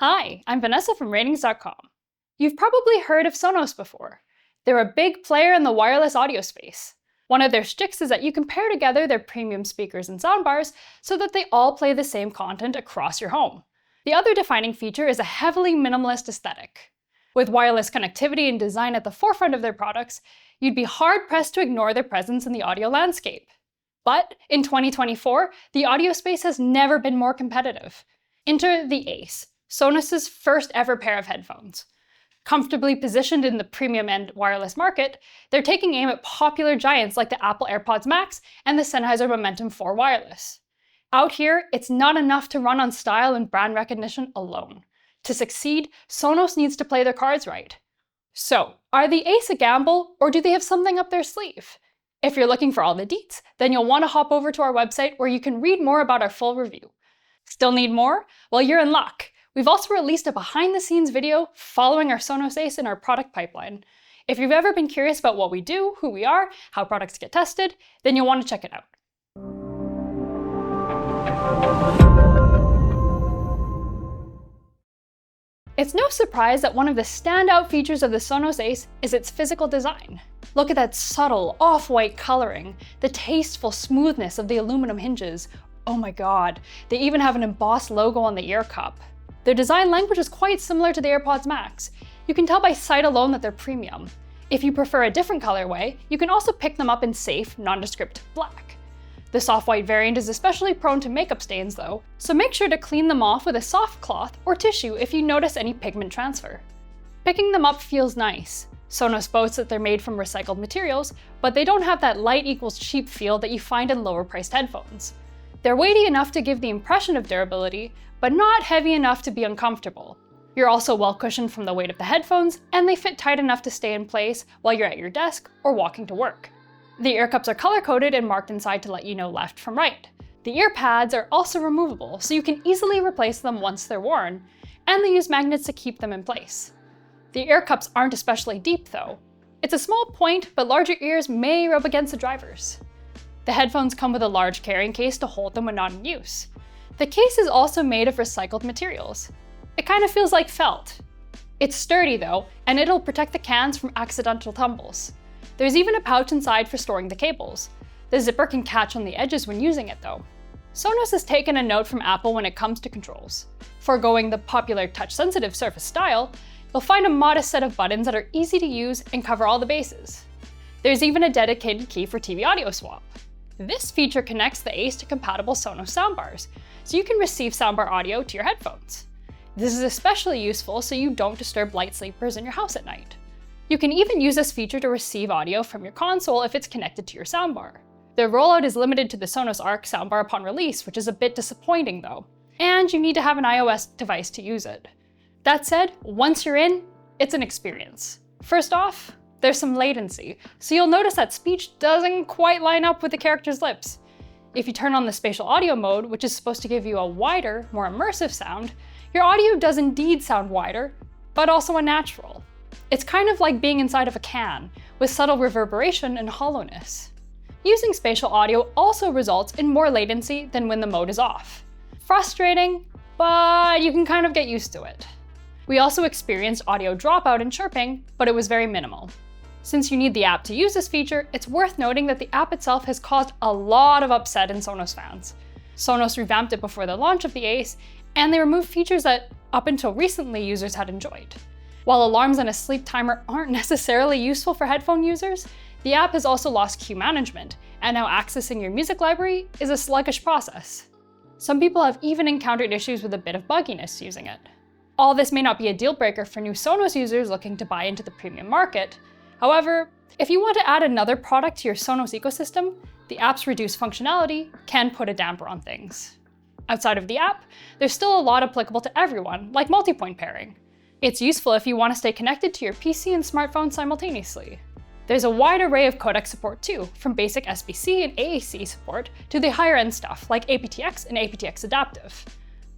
Hi, I'm Vanessa from RTINGS.com. You've probably heard of Sonos before. They're a big player in the wireless audio space. One of their shticks is that you can pair together their premium speakers and soundbars so that they all play the same content across your home. The other defining feature is a heavily minimalist aesthetic. With wireless connectivity and design at the forefront of their products, you'd be hard-pressed to ignore their presence in the audio landscape. But in 2024, the audio space has never been more competitive. Enter the Ace, Sonos' first ever pair of headphones. Comfortably positioned in the premium-end wireless market, they're taking aim at popular giants like the Apple AirPods Max and the Sennheiser Momentum 4 Wireless. Out here, it's not enough to run on style and brand recognition alone. To succeed, Sonos needs to play their cards right. So, are the Ace a gamble, or do they have something up their sleeve? If you're looking for all the deets, then you'll want to hop over to our website where you can read more about our full review. Still need more? Well, you're in luck. We've also released a behind-the-scenes video following our Sonos Ace in our product pipeline. If you've ever been curious about what we do, who we are, how products get tested, then you'll want to check it out. It's no surprise that one of the standout features of the Sonos Ace is its physical design. Look at that subtle, off-white coloring, the tasteful smoothness of the aluminum hinges. Oh my god, they even have an embossed logo on the ear cup. Their design language is quite similar to the AirPods Max. You can tell by sight alone that they're premium. If you prefer a different colorway, you can also pick them up in safe, nondescript black. The soft white variant is especially prone to makeup stains though, so make sure to clean them off with a soft cloth or tissue if you notice any pigment transfer. Picking them up feels nice. Sonos boasts that they're made from recycled materials, but they don't have that light equals cheap feel that you find in lower priced headphones. They're weighty enough to give the impression of durability, but not heavy enough to be uncomfortable. You're also well cushioned from the weight of the headphones, and they fit tight enough to stay in place while you're at your desk or walking to work. The ear cups are color-coded and marked inside to let you know left from right. The ear pads are also removable, so you can easily replace them once they're worn, and they use magnets to keep them in place. The ear cups aren't especially deep though. It's a small point, but larger ears may rub against the drivers. The headphones come with a large carrying case to hold them when not in use. The case is also made of recycled materials. It kind of feels like felt. It's sturdy though, and it'll protect the cans from accidental tumbles. There's even a pouch inside for storing the cables. The zipper can catch on the edges when using it though. Sonos has taken a note from Apple when it comes to controls. Foregoing the popular touch-sensitive Surface style, you'll find a modest set of buttons that are easy to use and cover all the bases. There's even a dedicated key for TV audio swap. This feature connects the Ace to compatible Sonos soundbars, so you can receive soundbar audio to your headphones. This is especially useful so you don't disturb light sleepers in your house at night. You can even use this feature to receive audio from your console if it's connected to your soundbar. The rollout is limited to the Sonos Arc soundbar upon release, which is a bit disappointing though, and you need to have an iOS device to use it. That said, once you're in, it's an experience. First off, there's some latency, so you'll notice that speech doesn't quite line up with the character's lips. If you turn on the spatial audio mode, which is supposed to give you a wider, more immersive sound, your audio does indeed sound wider, but also unnatural. It's kind of like being inside of a can, with subtle reverberation and hollowness. Using spatial audio also results in more latency than when the mode is off. Frustrating, but you can kind of get used to it. We also experienced audio dropout and chirping, but it was very minimal. Since you need the app to use this feature, it's worth noting that the app itself has caused a lot of upset in Sonos fans. Sonos revamped it before the launch of the Ace, and they removed features that, up until recently, users had enjoyed. While alarms and a sleep timer aren't necessarily useful for headphone users, the app has also lost queue management, and now accessing your music library is a sluggish process. Some people have even encountered issues with a bit of bugginess using it. All this may not be a deal breaker for new Sonos users looking to buy into the premium market. However, if you want to add another product to your Sonos ecosystem, the app's reduced functionality can put a damper on things. Outside of the app, there's still a lot applicable to everyone, like multi-point pairing. It's useful if you want to stay connected to your PC and smartphone simultaneously. There's a wide array of codec support too, from basic SBC and AAC support to the higher end stuff like aptX and aptX Adaptive.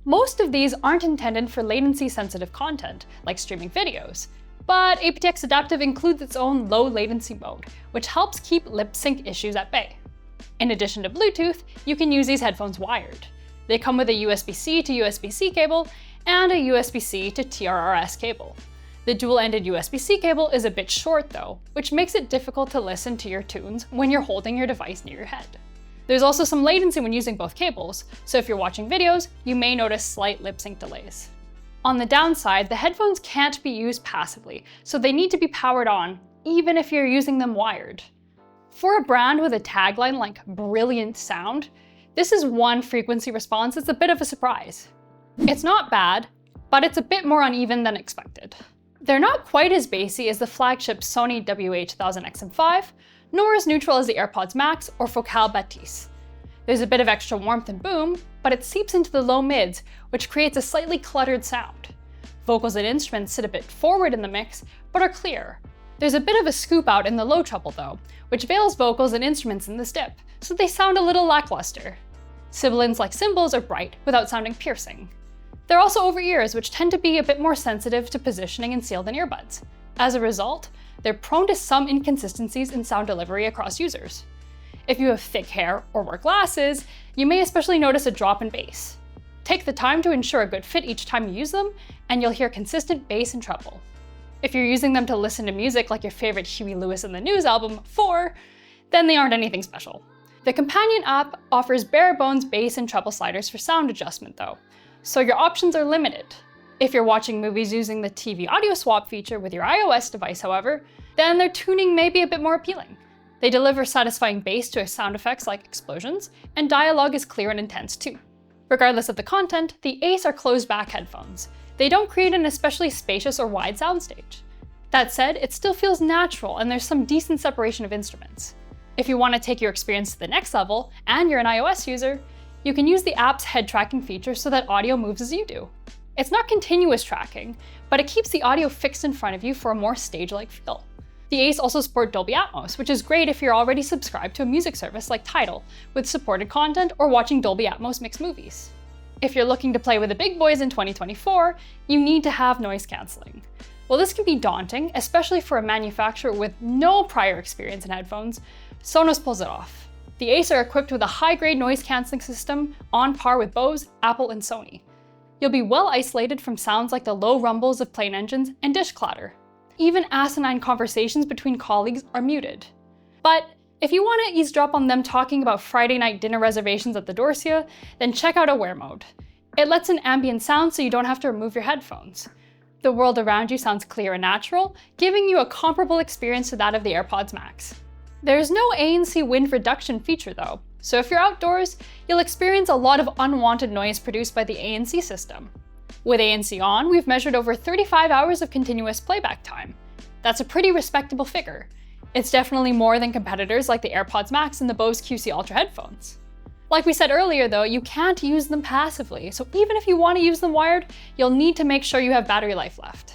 Most of these aren't intended for latency-sensitive content, like streaming videos, but aptX Adaptive includes its own low latency mode, which helps keep lip sync issues at bay. In addition to Bluetooth, you can use these headphones wired. They come with a USB-C to USB-C cable, and a USB-C to TRRS cable. The dual-ended USB-C cable is a bit short though, which makes it difficult to listen to your tunes when you're holding your device near your head. There's also some latency when using both cables, so if you're watching videos, you may notice slight lip sync delays. On the downside, the headphones can't be used passively, so they need to be powered on, even if you're using them wired. For a brand with a tagline like "brilliant sound," this is one frequency response that's a bit of a surprise. It's not bad, but it's a bit more uneven than expected. They're not quite as bassy as the flagship Sony WH-1000XM5, nor as neutral as the AirPods Max or Focal Batis. There's a bit of extra warmth and boom, but it seeps into the low mids, which creates a slightly cluttered sound. Vocals and instruments sit a bit forward in the mix, but are clear. There's a bit of a scoop out in the low treble though, which veils vocals and instruments in this dip, so they sound a little lackluster. Sibilants like cymbals are bright without sounding piercing. They're also over ears, which tend to be a bit more sensitive to positioning and sealed in earbuds. As a result, they're prone to some inconsistencies in sound delivery across users. If you have thick hair or wear glasses, you may especially notice a drop in bass. Take the time to ensure a good fit each time you use them, and you'll hear consistent bass and treble. If you're using them to listen to music like your favorite Huey Lewis and the News album, 4, then they aren't anything special. The companion app offers bare-bones bass and treble sliders for sound adjustment though, so your options are limited. If you're watching movies using the TV audio swap feature with your iOS device, however, then their tuning may be a bit more appealing. They deliver satisfying bass to sound effects like explosions, and dialogue is clear and intense too. Regardless of the content, the Ace are closed-back headphones. They don't create an especially spacious or wide soundstage. That said, it still feels natural and there's some decent separation of instruments. If you want to take your experience to the next level, and you're an iOS user, you can use the app's head tracking feature so that audio moves as you do. It's not continuous tracking, but it keeps the audio fixed in front of you for a more stage-like feel. The Ace also support Dolby Atmos, which is great if you're already subscribed to a music service like Tidal, with supported content or watching Dolby Atmos mixed movies. If you're looking to play with the big boys in 2024, you need to have noise cancelling. While this can be daunting, especially for a manufacturer with no prior experience in headphones, Sonos pulls it off. The Ace are equipped with a high-grade noise cancelling system on par with Bose, Apple, and Sony. You'll be well isolated from sounds like the low rumbles of plane engines and dish clatter. Even asinine conversations between colleagues are muted. But if you want to eavesdrop on them talking about Friday night dinner reservations at the Dorsia, then check out Aware Mode. It lets in ambient sound so you don't have to remove your headphones. The world around you sounds clear and natural, giving you a comparable experience to that of the AirPods Max. There's no ANC wind reduction feature though, so if you're outdoors, you'll experience a lot of unwanted noise produced by the ANC system. With ANC on, we've measured over 35 hours of continuous playback time. That's a pretty respectable figure. It's definitely more than competitors like the AirPods Max and the Bose QC Ultra headphones. Like we said earlier though, you can't use them passively, so even if you want to use them wired, you'll need to make sure you have battery life left.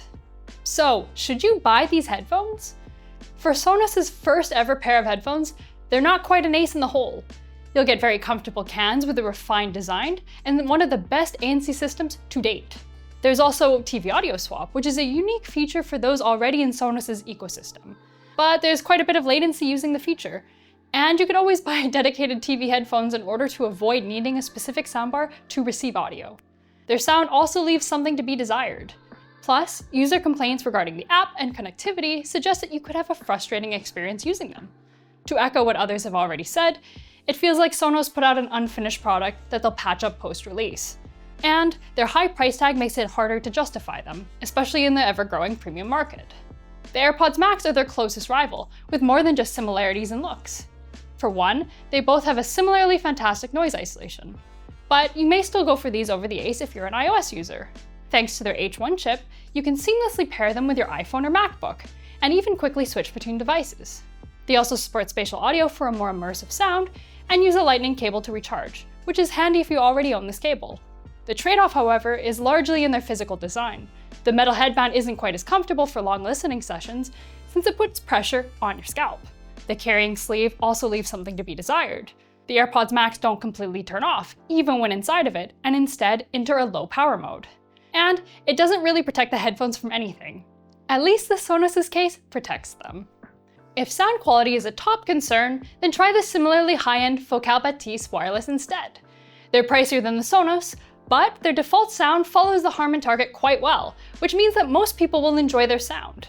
So, should you buy these headphones? For Sonos' first ever pair of headphones, they're not quite an ace in the hole. You'll get very comfortable cans with a refined design and one of the best ANC systems to date. There's also TV audio swap, which is a unique feature for those already in Sonos' ecosystem. But there's quite a bit of latency using the feature, and you could always buy dedicated TV headphones in order to avoid needing a specific soundbar to receive audio. Their sound also leaves something to be desired. Plus, user complaints regarding the app and connectivity suggest that you could have a frustrating experience using them. To echo what others have already said, it feels like Sonos put out an unfinished product that they'll patch up post-release. And their high price tag makes it harder to justify them, especially in the ever-growing premium market. The AirPods Max are their closest rival, with more than just similarities in looks. For one, they both have a similarly fantastic noise isolation. But you may still go for these over the Ace if you're an iOS user. Thanks to their H1 chip, you can seamlessly pair them with your iPhone or MacBook, and even quickly switch between devices. They also support spatial audio for a more immersive sound, and use a lightning cable to recharge, which is handy if you already own this cable. The trade-off, however, is largely in their physical design. The metal headband isn't quite as comfortable for long listening sessions, since it puts pressure on your scalp. The carrying sleeve also leaves something to be desired. The AirPods Max don't completely turn off, even when inside of it, and instead enter a low power mode. And it doesn't really protect the headphones from anything. At least the Sonos' case protects them. If sound quality is a top concern, then try the similarly high-end Focal Batis wireless instead. They're pricier than the Sonos, But their default sound follows the Harman target quite well, which means that most people will enjoy their sound.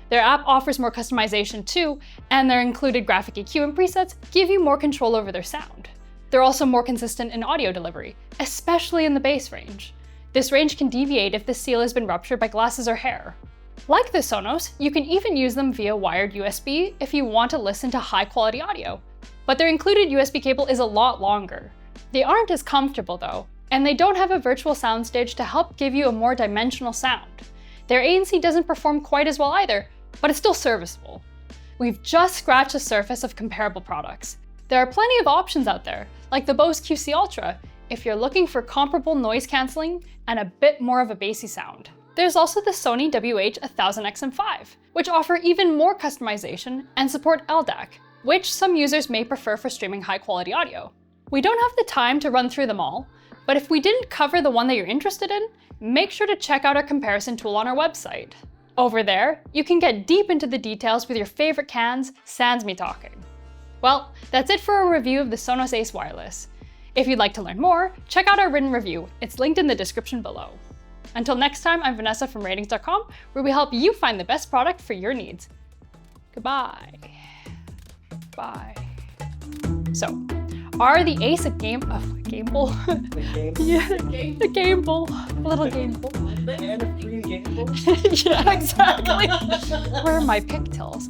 Their app offers more customization too, and their included graphic EQ and presets give you more control over their sound. They're also more consistent in audio delivery, especially in the bass range. This range can deviate if the seal has been ruptured by glasses or hair. Like the Sonos, you can even use them via wired USB if you want to listen to high-quality audio. But their included USB cable is a lot longer. They aren't as comfortable though, and they don't have a virtual soundstage to help give you a more dimensional sound. Their ANC doesn't perform quite as well either, but it's still serviceable. We've just scratched the surface of comparable products. There are plenty of options out there, like the Bose QC Ultra, if you're looking for comparable noise cancelling and a bit more of a bassy sound. There's also the Sony WH-1000XM5, which offer even more customization and support LDAC, which some users may prefer for streaming high-quality audio. We don't have the time to run through them all, but if we didn't cover the one that you're interested in, make sure to check out our comparison tool on our website. Over there, you can get deep into the details with your favorite cans, sans me talking. Well, that's it for a review of the Sonos Ace Wireless. If you'd like to learn more, check out our written review. It's linked in the description below. Until next time, I'm Vanessa from ratings.com, where we help you find the best product for your needs. Goodbye. Bye. So, are the Ace a gameable? Yeah, a gameable. A little gameable. The end of green gameable? Yeah, exactly. Where are my pigtails?